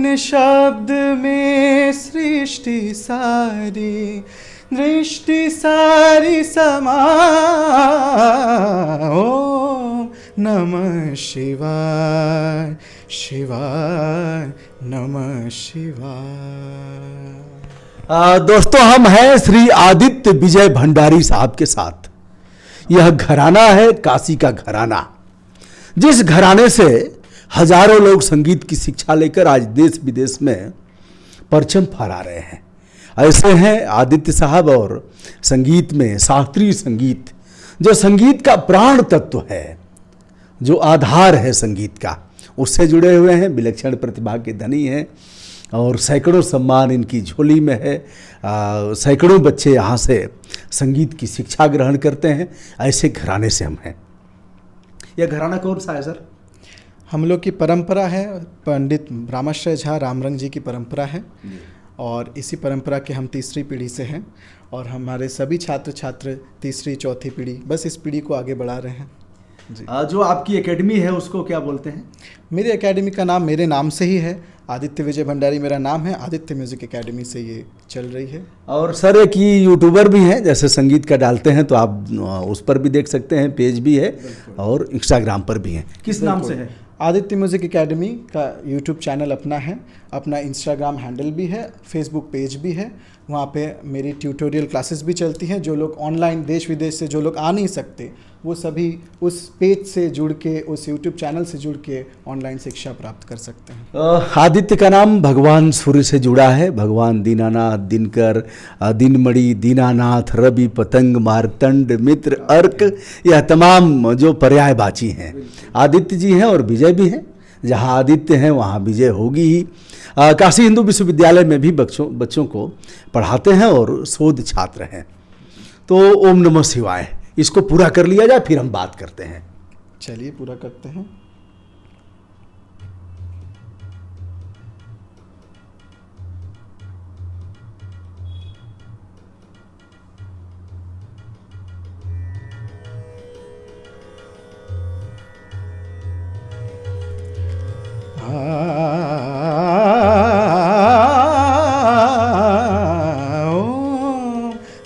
तीन शब्द में सृष्टि सारी, दृष्टि सारी समा। ओम नमः शिवाय, शिवाय नमः शिवाय। दोस्तों, हम हैं श्री आदित्य विजय भंडारी साहब के साथ। यह घराना है काशी का घराना, जिस घराने से हजारों लोग संगीत की शिक्षा लेकर आज देश विदेश में परचम फहरा रहे हैं। ऐसे हैं आदित्य साहब, और संगीत में शास्त्रीय संगीत जो संगीत का प्राण तत्व है, जो आधार है संगीत का, उससे जुड़े हुए हैं। विलक्षण प्रतिभा के धनी हैं और सैकड़ों सम्मान इनकी झोली में है। सैकड़ों बच्चे यहाँ से संगीत की शिक्षा ग्रहण करते हैं। ऐसे घराने से हम हैं। यह घराना कौन सा है सर? हम लोग की परंपरा है पंडित रामाश्रय झा रामरंग जी की परंपरा है, और इसी परंपरा के हम तीसरी पीढ़ी से हैं, और हमारे सभी छात्र छात्र तीसरी चौथी पीढ़ी बस इस पीढ़ी को आगे बढ़ा रहे हैं जी। जो आपकी एकेडमी है उसको क्या बोलते हैं? मेरी एकेडमी का नाम मेरे नाम से ही है, आदित्य विजय भंडारी मेरा नाम है। आदित्य म्यूजिक एकेडमी से ये चल रही है। और सर एक ही यूट्यूबर भी हैं, जैसे संगीत का डालते हैं तो आप उस पर भी देख सकते हैं, पेज भी है और इंस्टाग्राम पर भी है। किस नाम से है? आदित्य म्यूजिक एकेडमी का यूट्यूब चैनल अपना है, अपना इंस्टाग्राम हैंडल भी है, फेसबुक पेज भी है। वहाँ पे मेरी ट्यूटोरियल क्लासेस भी चलती हैं। जो लोग ऑनलाइन देश विदेश से जो लोग आ नहीं सकते, वो सभी उस पेज से जुड़ के, उस यूट्यूब चैनल से जुड़ के ऑनलाइन शिक्षा प्राप्त कर सकते हैं। आदित्य का नाम भगवान सूर्य से जुड़ा है। भगवान दीनानाथ, दिनकर, दिनमणि, दीनानाथ, रवि, पतंग, मार्तंड, मित्र, अर्क, यह तमाम जो पर्यायवाची हैं आदित्य जी हैं, और विजय भी हैं। जहाँ आदित्य हैं वहाँ विजय होगी ही। काशी हिंदू विश्वविद्यालय में भी बच्चों को पढ़ाते हैं और शोध छात्र हैं। तो ओम नमः शिवाय, इसको पूरा कर लिया जाए, फिर हम बात करते हैं। चलिए पूरा करते हैं।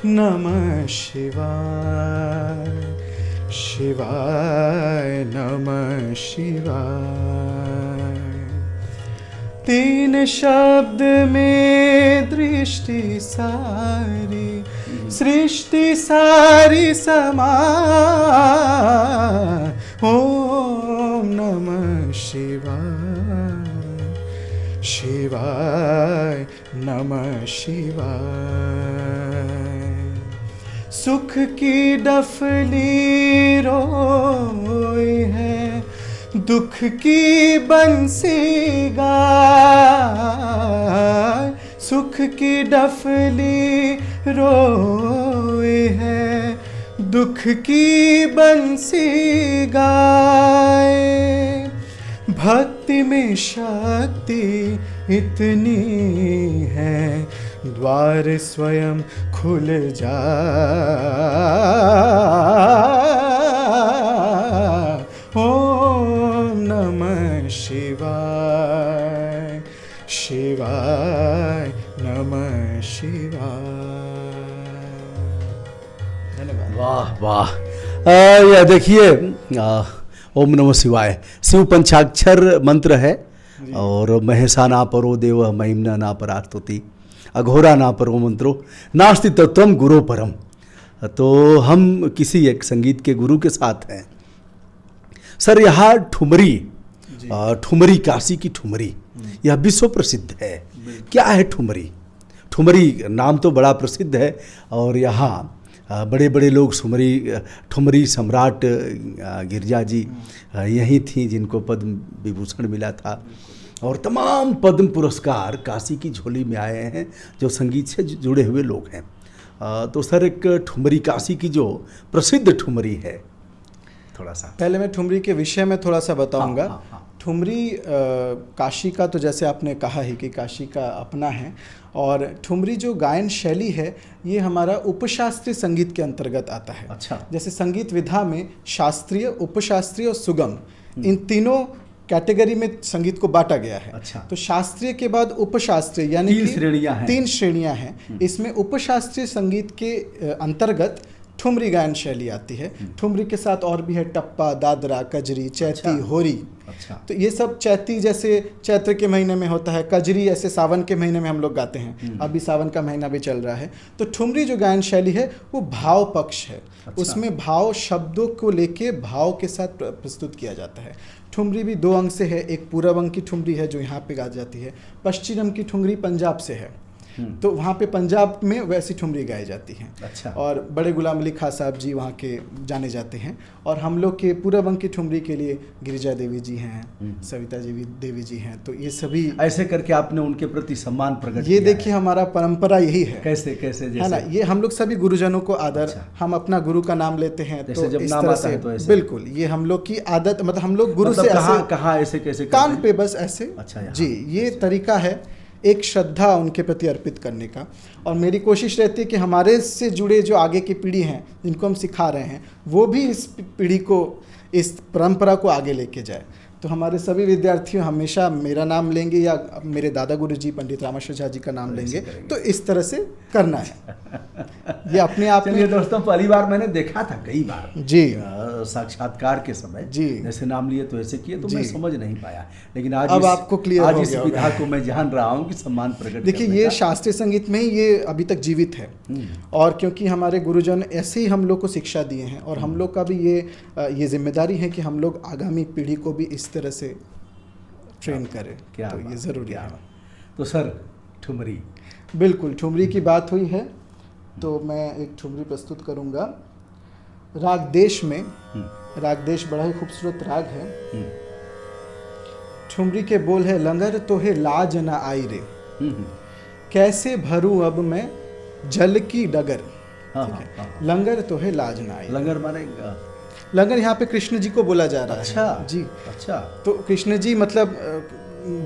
नमः शिवाय, शिवाय नमः शिवाय। तीन शब्द में दृष्टि सारी, सृष्टि सारी समा। ओम नमः शिवाय, शिवाय नमः शिवाय। सुख की डफली रोई है, दुख की बंसी गाय। सुख की डफली रोई है, दुख की बंसी गाए। भक्ति में शक्ति इतनी है, द्वार स्वयं खुल जाए। ओम नमः शिवाय, शिवाय नमः शिवाय। धन्यवाद। वाह वाह। यह देखिए, ओम नमः शिवाय शिव पंचाक्षर मंत्र है, और महेशाना परो देव महिम्ना ना परास्तुति, अघोरा ना परो मंत्रो, नास्ति तत्वम गुरो परम। तो हम किसी एक संगीत के गुरु के साथ हैं। सर यहाँ ठुमरी, ठुमरी, काशी की ठुमरी, यह विश्व प्रसिद्ध है। क्या है ठुमरी? ठुमरी नाम तो बड़ा प्रसिद्ध है, और यहाँ बड़े बड़े लोग ठुमरी सम्राट गिरजा जी यही थी जिनको पद्म विभूषण मिला था, और तमाम पद्म पुरस्कार काशी की झोली में आए हैं जो संगीत से जुड़े हुए लोग हैं। तो सर एक ठुमरी, काशी की जो प्रसिद्ध ठुमरी है, थोड़ा सा पहले मैं ठुमरी के विषय में थोड़ा सा बताऊंगा। हाँ। ठुमरी काशी का, तो जैसे आपने कहा ही कि काशी का अपना है, और ठुमरी जो गायन शैली है ये हमारा उपशास्त्रीय संगीत के अंतर्गत आता है। अच्छा। जैसे संगीत विधा में शास्त्रीय, उपशास्त्रीय और सुगम, इन तीनों कैटेगरी में संगीत को बांटा गया है। अच्छा। तो शास्त्रीय के बाद उपशास्त्रीय यानी तीन कि श्रेणियां हैं। 3 श्रेणियां हैं। इसमें उपशास्त्रीय संगीत के अंतर्गत ठुमरी गायन शैली आती है। ठुमरी के साथ और भी है टप्पा, दादरा, कजरी, चैती, अच्छा। होरी। अच्छा। तो ये सब चैती जैसे चैत्र के महीने में होता है, कजरी ऐसे सावन के महीने में हम लोग गाते हैं। अभी सावन का महीना भी चल रहा है। तो ठुमरी जो गायन शैली है वो भाव पक्ष है। अच्छा। उसमें भाव शब्दों को लेके भाव के साथ प्रस्तुत किया जाता है। ठुमरी भी 2 अंग से है। एक पूरब अंग की ठुमरी है जो यहाँ पे गाई जाती है। पश्चिम अंग की ठुमरी पंजाब से है, तो वहाँ पे पंजाब में वैसी ठुमरी गाई जाती हैं। अच्छा। और बड़े गुलाम अली खां साहब जी वहाँ के जाने जाते हैं। और हम लोग के पूरब अंग की ठुमरी के लिए गिरिजा देवी जी हैं, सविता देवी जी हैं। तो ये सभी ऐसे करके आपने उनके प्रति सम्मान प्रकट ये किया देखिए हमारा परंपरा यही है। कैसे कैसे है ना, जैसे ये हम लोग सभी गुरुजनों को आदर। अच्छा। हम अपना गुरु का नाम लेते हैं जैसे तो जब इस नाम तरह आता से है तो ऐसे? बिल्कुल ये हम लोग की आदत, मतलब हम लोग गुरु मतलब से कहाँ ऐसे कहाँ ऐसे कैसे करते कान हैं? पे बस ऐसे। अच्छा, यहाँ जी, ये तरीका है एक श्रद्धा उनके प्रति अर्पित करने का। और मेरी कोशिश रहती है कि हमारे से जुड़े जो आगे की पीढ़ी हैं जिनको हम सिखा रहे हैं वो भी इस पीढ़ी को, इस परंपरा को आगे लेके जाए। तो हमारे सभी विद्यार्थी हमेशा मेरा नाम लेंगे या मेरे दादा गुरु जी पंडित रामेश्वर झा जी का नाम लेंगे। तो इस तरह से करना है। ये अपने आप चलिए में दोस्तों, पहली बार मैंने देखा था कई बार जी साक्षात्कार के समय जी। जैसे नाम लिए तो ऐसे किए तो जी। मैं समझ नहीं पाया, लेकिन आज अब आपको क्लियर आज हो इस गया विधा होगा। को मैं जान रहा हूँ कि सम्मान प्रकट देखिए करने ये का। शास्त्रीय संगीत में ही ये अभी तक जीवित है। और क्योंकि हमारे गुरुजन ऐसे ही हम लोग को शिक्षा दिए हैं और हम लोग का भी ये जिम्मेदारी है कि हम लोग आगामी पीढ़ी को भी इस तरह से ट्रेन करें। क्या तो बात, ये ज़रूरी क्या है। बात। तो सर ठुमरी, बिल्कुल ठुमरी की बात हुई है तो मैं एक ठुमरी प्रस्तुत करूंगा। राग देश में, राग देश बड़ा ही खूबसूरत राग है। ठुमरी के बोल है, लंगर तो है लाज ना आई रे, कैसे भरूं अब मैं जल की डगर। हाँ, ठीक है? हाँ, लंगर तो है लाज ना आई। लंगर माने लंगर यहाँ पे कृष्ण जी को बोला जा रहा अच्छा है। जी। अच्छा। तो कृष्ण जी मतलब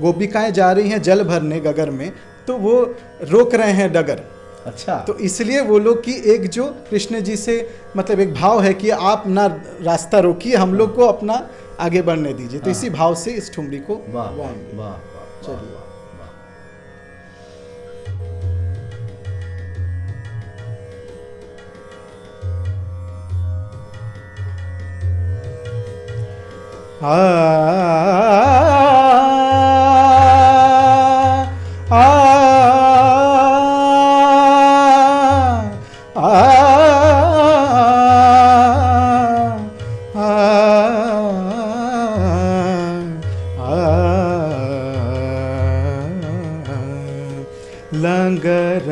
गोपिकाएं जा रही हैं जल भरने गगर में, तो वो रोक रहे हैं डगर। अच्छा। तो इसलिए वो लोग की एक जो कृष्ण जी से मतलब एक भाव है कि आप ना रास्ता रोकिए, हम लोग को अपना आगे बढ़ने दीजिए। तो इसी भाव से इस ठुमरी को वाह गाएंगे। वाह, चलिए। लंगर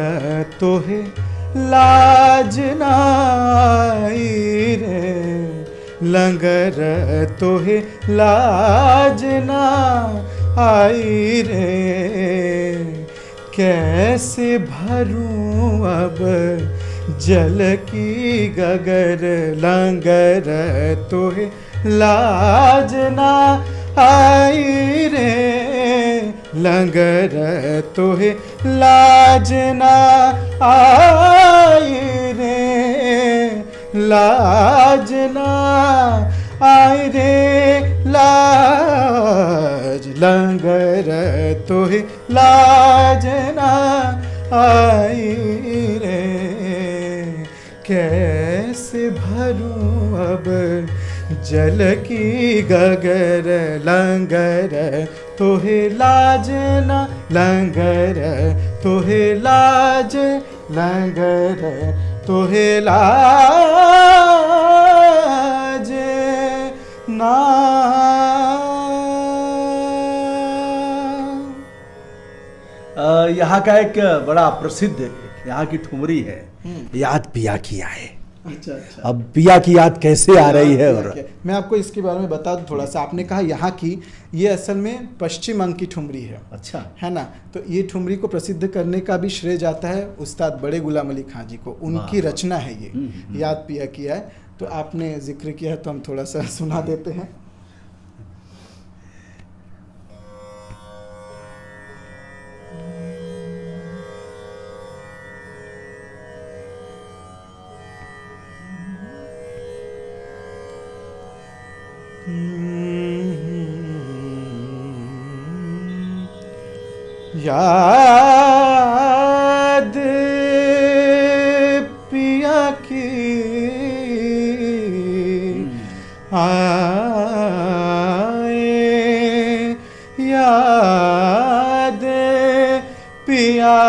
तो है लाज नाई रे, लंगर तो है लाज ना आई रे, कैसे भरूं अब जल की गगर। लंगर तो है लाज ना आई रे, लंगर तो है लाज ना आई रे, लाज ना आई रे, लाज। लंगर तो है लाज ना आई रे, कैसे भरूं अब जल की गगर। लंगर तो है लाज ना, लंगर तो है लाज, लंगर तो है लाज ना। यहाँ का एक बड़ा प्रसिद्ध यहाँ की ठुमरी है, याद पिया की आए। अच्छा अच्छा। अब पिया की याद कैसे आ रही है? और मैं आपको इसके बारे में बता दूं थोड़ा सा। आपने कहा यहाँ की, ये असल में पश्चिम अंग की ठुमरी है। अच्छा। है ना। तो ये ठुमरी को प्रसिद्ध करने का भी श्रेय जाता है उस्ताद बड़े गुलाम अली खां जी को। उनकी रचना है ये, याद पिया किया है। तो आपने जिक्र किया है तो हम थोड़ा सा सुना देते हैं। याद पिया की आए, याद पिया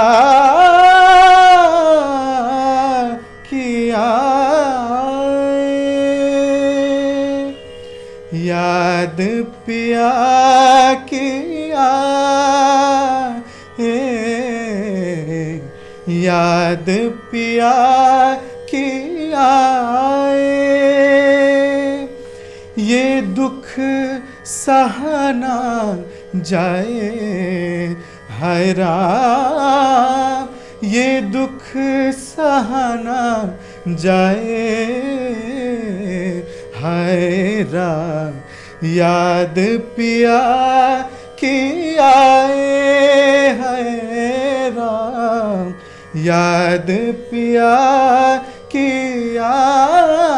की आए, याद पिया की आए, याद पिया की आए, ये दुख सहना जाए हाय राम, ये दुख सहना जाए हाय राम, याद पिया की आए हाय राम, याद पिया की आए।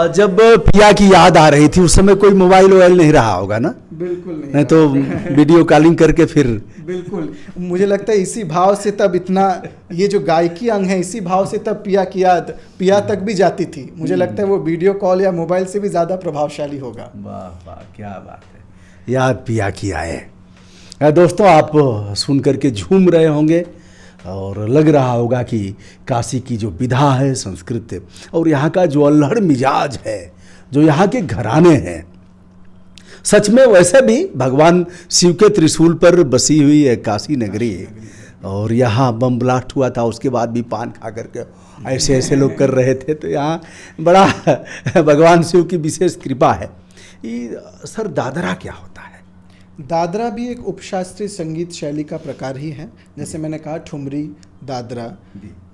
जब पिया की याद आ रही थी उस समय कोई मोबाइल वोबाइल नहीं रहा होगा ना? बिल्कुल नहीं तो वीडियो कॉलिंग करके फिर बिल्कुल, मुझे लगता है इसी भाव से तब इतना, ये जो गायकी अंग है इसी भाव से तब पिया की याद पिया तक भी जाती थी। मुझे लगता है वो वीडियो कॉल या मोबाइल से भी ज़्यादा प्रभावशाली होगा। वाह वाह, क्या बात है, याद पिया की आए। दोस्तों आप सुन करके झूम रहे होंगे और लग रहा होगा कि काशी की जो विधा है, संस्कृत और यहाँ का जो अल्हड़ मिजाज है, जो यहाँ के घराने हैं, सच में वैसे भी भगवान शिव के त्रिशूल पर बसी हुई है काशी नगरी। और यहाँ बम ब्लास्ट हुआ था, उसके बाद भी पान खा करके ऐसे ऐसे लोग कर रहे थे, तो यहाँ बड़ा भगवान शिव की विशेष कृपा है। ये सर दादरा क्या होता है? दादरा भी एक उपशास्त्रीय संगीत शैली का प्रकार ही है। जैसे मैंने कहा ठुमरी, दादरा,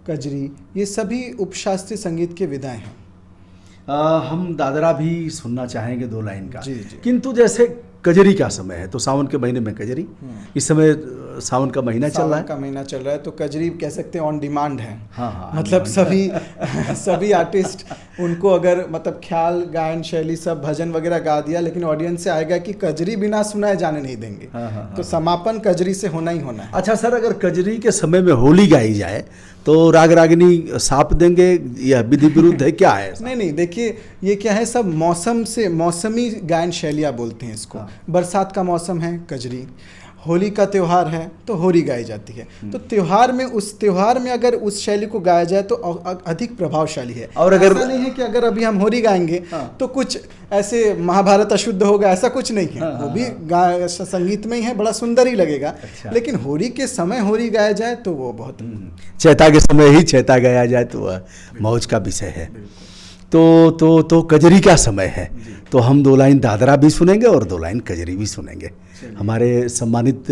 कजरी, ये सभी उपशास्त्रीय संगीत के विधाएं हैं। हम दादरा भी सुनना चाहेंगे 2 लाइन का। जी, जी। किंतु जैसे कजरी का समय है तो सावन के महीने में कजरी, इस समय सावन का महीना चल रहा सावन है, का महीना चल रहा है, तो कजरी कह सकते हैं ऑन डिमांड है। हाँ, मतलब सभी आर्टिस्ट उनको अगर मतलब ख्याल गायन शैली सब भजन वगैरह गा दिया, लेकिन ऑडियंस से आएगा कि कजरी बिना सुनाए जाने नहीं देंगे। तो समापन कजरी से होना ही होना है। अच्छा सर, अगर कजरी के समय में होली गाई जाए तो राग रागिनी साप देंगे, यह विधि विरुद्ध है, क्या है? नहीं, देखिए ये क्या है, सब मौसम से, मौसमी गायन शैलियाँ बोलते हैं इसको। बरसात का मौसम है कजरी, होली का त्यौहार है तो होली गाई जाती है। तो त्यौहार में, उस त्यौहार में अगर उस शैली को गाया जाए तो अधिक प्रभावशाली है। और अगर ऐसा नहीं है कि अगर अभी हम होली गाएंगे तो कुछ ऐसे महाभारत अशुद्ध होगा, ऐसा कुछ नहीं है। वो भी संगीत में ही है, बड़ा सुंदर ही लगेगा। अच्छा। लेकिन लेकिन होली के समय होली गाया जाए तो वो बहुत, चैता के समय ही चैता गाया जाए तो वह मौज का विषय है। तो कजरी का समय है, तो हम 2 लाइन दादरा भी सुनेंगे और 2 लाइन कजरी भी सुनेंगे। हमारे सम्मानित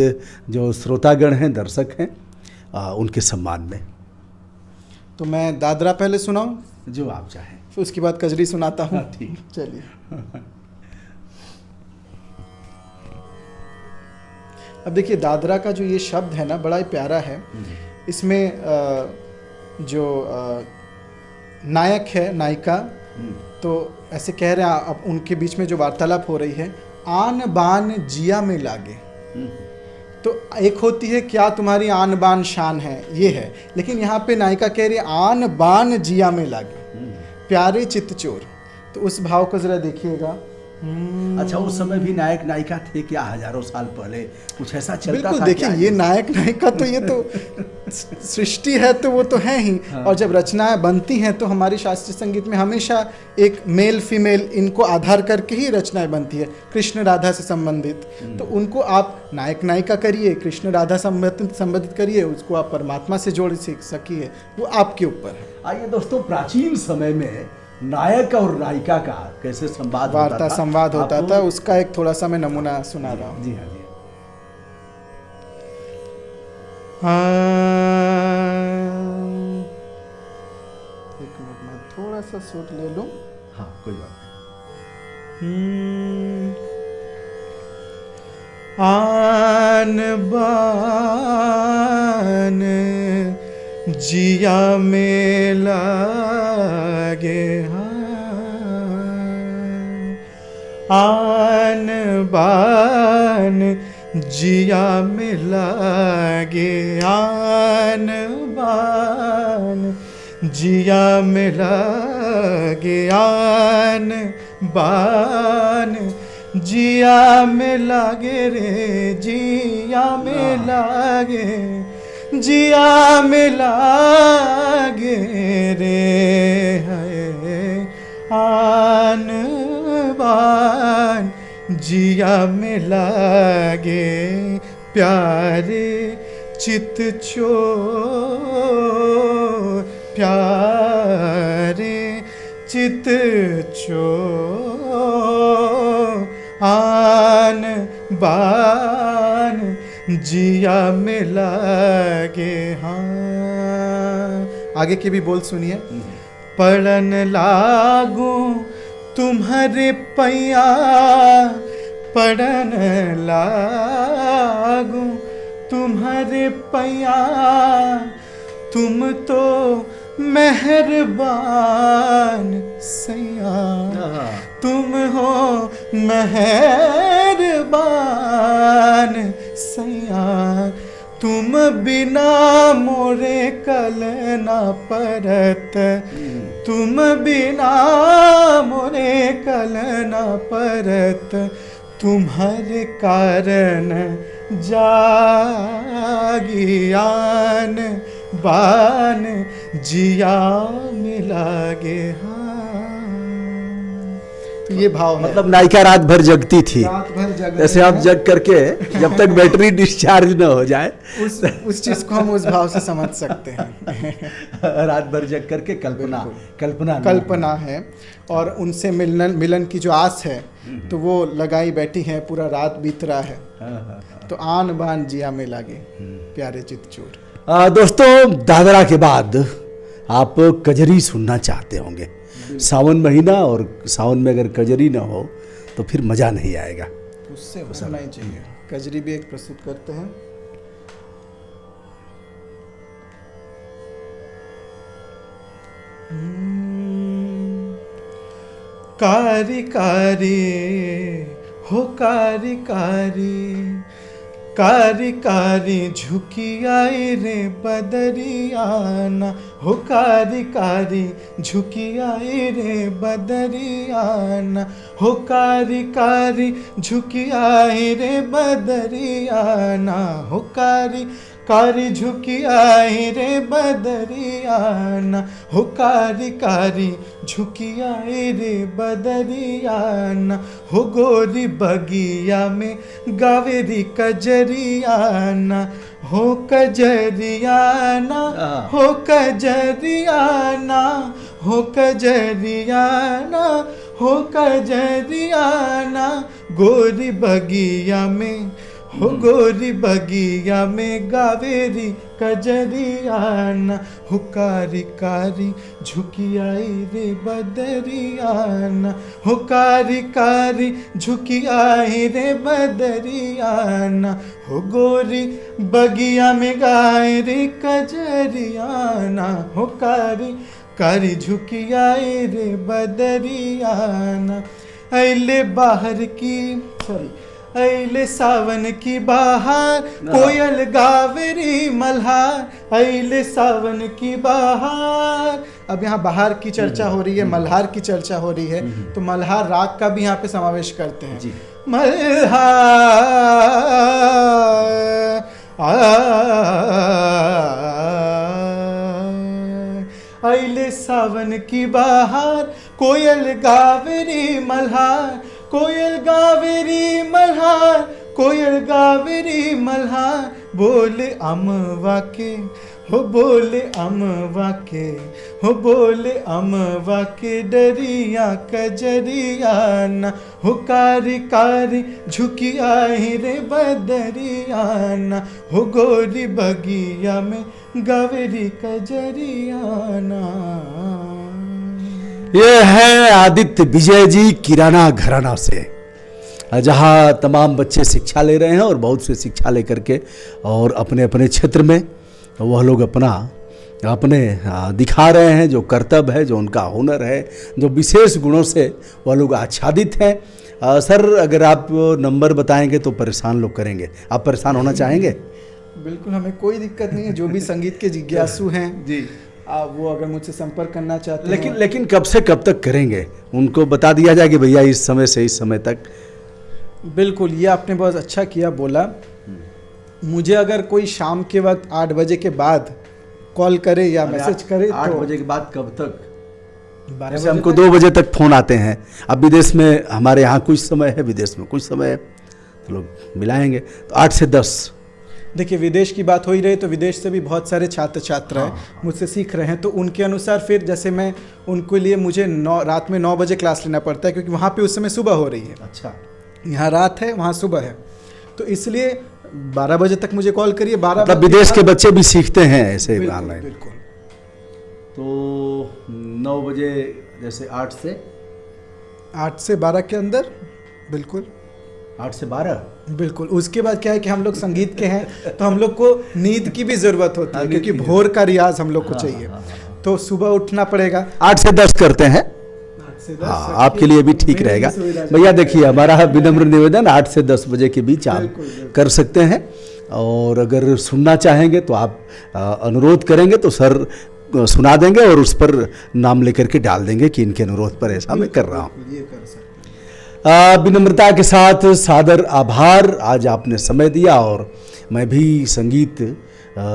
जो श्रोतागण हैं, दर्शक हैं, उनके सम्मान में। तो मैं दादरा पहले सुनाऊं, जो आप चाहें, फिर उसके बाद कजरी सुनाता हूँ। ठीक। चलिए। अब देखिए दादरा का जो ये शब्द है ना, बड़ा ही प्यारा है। इसमें जो नायक है, नायिका, तो ऐसे कह रहे हैं, अब उनके बीच में जो वार्तालाप हो रही है, आन बान जिया में लागे। तो एक होती है क्या तुम्हारी आन बान शान है, ये है। लेकिन यहाँ पे नायिका कह रही है आन बान जिया में लागे, प्यारे चित्त चोर। तो उस भाव को जरा देखिएगा। अच्छा, उस समय भी नायक नायिका थे क्या? हजारों साल पहले कुछ ऐसा चलता बिल्कुल, था? देखिए ये नायक नायिका तो ये तो सृष्टि है, तो वो तो है ही। और जब रचनाएं बनती हैं तो हमारी शास्त्रीय संगीत में हमेशा एक मेल फीमेल इनको आधार करके ही रचनाएं बनती है, कृष्ण राधा से संबंधित। तो उनको आप नायक नायिका करिए, कृष्ण राधा संबंधित करिए, उसको आप परमात्मा से जोड़ सकिए, वो आपके ऊपर है। आइए दोस्तों, प्राचीन समय में नायक और नायिका का कैसे संवाद होता था, उसका एक थोड़ा सा मैं नमूना सुना रहा हूँ। जी हाँ, जी। एक मिनट में थोड़ा सा सूट ले लूं। हाँ, कोई बात आन बान जिया में लागे, आन बान बान जिया में लागे आन बान, जिया में लागे आन बान, जिया में लागे रे, जिया में लागे, जिया में लागे रे है आन बान, जिया में लागे प्यारे चित चोर, प्यारे चित चोर आन बान, जिया में लागे। हाँ, आगे के भी बोल सुनिए। पड़न लागू तुम्हारे पैया, पड़न लागू तुम्हारे पैया, तुम तो मेहरबान सैया, तुम हो मेहरबान सैया, तुम बिना मोरे कल ना परत, तुम बिना मोरे कल ना परत, तुम्हारे कारण जागियान बान, जिया में लागे। तो ये भाव है। मतलब नायिका रात भर जगती थी, रात भर जग जैसे आप जग करके जब तक बैटरी डिस्चार्ज न हो जाए उस चीज को हम उस भाव से समझ सकते हैं। रात भर जग करके कल्पना है और उनसे मिलन की जो आस है तो वो लगाई बैठी है, पूरा रात बीत रहा है। तो आन बान जिया में लागे प्यारे चित चोर। दोस्तों, दादरा के बाद आप कजरी सुनना चाहते होंगे। सावन महीना, और सावन में अगर कजरी ना हो तो फिर मजा नहीं आएगा। उससे होना ही चाहिए। कजरी भी एक प्रस्तुत करते हैं। कारी कारी हो कारी कारी, कारी कारी झुकी आई रे बदरियाना, हो कारी कारी झुकी आई रे बदरियाना, हो कारी कारी झुकी आई रे बदरियाना, हो कारी कारी झुकी आई रे बदरियाना, हो कारी कारी झुकी आई रे बदरियाना, हो गोरी बगिया में गावेरी कजरियाना, हो कजरियाना, हो कजरियाना, हो कजरियाना, हो कजरियाना, गोरी बगिया में, हो गोरी बगिया में गावेरी कजरियाना, हो कारी कारी झुकी आई रे बदरियाना, हो कारी कारी झुकी आई रे बदरियाना, हो गोरी बगिया में गाए रे कजरियाना, हो कारी कारी झुकी आई रे बदरियाना। अले बाहर की अले सावन की बहार, कोयल गावरी मल्हार, अले सावन की बहार। अब यहाँ बहार की चर्चा हो रही है, मल्हार की चर्चा हो रही है, तो मल्हार राग का भी यहाँ पे समावेश करते हैं जी। मल्हार अले सावन की बहार, कोयल गावरी मल्हार, कोयल गावेरी मल्हार, कोयल गावेरी मल्हार, बोले अमवा के, हो बोले अमवा के, हो बोले अमवा के डरिया कजरियाना, हो कारी कारी झुकी आई रे बदरियाना, हो गोरी बगिया में गावेरी कजरियाना। ये है आदित्य विजय जी किराना घराना से, जहाँ तमाम बच्चे शिक्षा ले रहे हैं और बहुत से शिक्षा लेकर के और अपने अपने क्षेत्र में वह लोग अपने दिखा रहे हैं जो कर्तव्य है, जो उनका हुनर है, जो विशेष गुणों से वह लोग आच्छादित हैं। सर अगर आप नंबर बताएंगे तो परेशान लोग करेंगे, आप परेशान होना चाहेंगे? बिल्कुल, हमें कोई दिक्कत नहीं है। जो भी संगीत के जिज्ञासु हैं जी, वो अगर मुझसे संपर्क करना चाहते हैं। लेकिन कब से कब तक करेंगे? उनको बता दिया जाए कि भैया इस समय से इस समय तक। बिल्कुल, ये आपने बहुत अच्छा किया बोला। मुझे अगर कोई शाम के वक्त 8 बजे के बाद कॉल करे या मैसेज करे 8 तो बजे के बाद कब तक? 12 जैसे बजे हमको तक। 2 बजे तक फ़ोन आते हैं। अब विदेश में हमारे यहाँ कुछ समय है, विदेश में कुछ समय है, तो लोग मिलाएंगे। तो 8 से 10। देखिए, विदेश की बात हो ही रही तो विदेश से भी बहुत सारे छात्र छात्राएं मुझसे सीख रहे हैं, तो उनके अनुसार फिर जैसे मैं उनके लिए मुझे रात में 9 बजे क्लास लेना पड़ता है, क्योंकि वहाँ पे उस समय सुबह हो रही है। अच्छा, यहाँ रात है, वहाँ सुबह है, तो इसलिए 12 बजे तक मुझे कॉल करिए। 12 मतलब विदेश के बच्चे भी सीखते हैं ऐसे ऑनलाइन। बिल्कुल। तो 9 बजे जैसे 8 से 12 के अंदर। बिल्कुल 8 से 12। बिल्कुल। उसके बाद क्या है कि हम लोग संगीत के हैं तो हम लोग को नींद की भी ज़रूरत होती है, क्योंकि भोर का रियाज हम लोग को चाहिए। तो सुबह उठना पड़ेगा। 8 से 10 करते हैं। 8 से 10 हाँ, आपके लिए भी ठीक रहेगा भैया। देखिए, हमारा विनम्र निवेदन 8 से 10 बजे के बीच आप कर सकते हैं, और अगर सुनना चाहेंगे तो आप अनुरोध करेंगे तो सर सुना देंगे और उस पर नाम लेकर के डाल देंगे कि इनके अनुरोध पर ऐसा मैं कर रहा हूँ। ये कर सकते हैं। विनम्रता के साथ सादर आभार, आज आपने समय दिया और मैं भी संगीत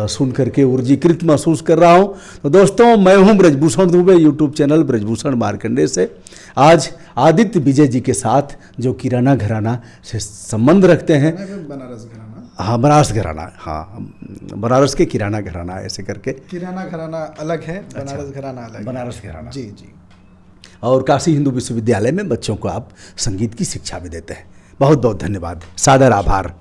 सुन करके ऊर्जीकृत महसूस कर रहा हूँ। तो दोस्तों, मैं हूँ ब्रजभूषण दुबे, यूट्यूब चैनल ब्रजभूषण मार्कंडे से। आज आदित्य विजय जी के साथ, जो किराना घराना से संबंध रखते हैं। बनारस घराना। हाँ, बनारस घराना, हाँ, बनारस के किराना घराना ऐसे करके। किराना घराना अलग है, बनारस घराना अलग है। बनारस घराना, जी जी। और काशी हिंदू विश्वविद्यालय में बच्चों को आप संगीत की शिक्षा भी देते हैं। बहुत बहुत धन्यवाद, सादर आभार।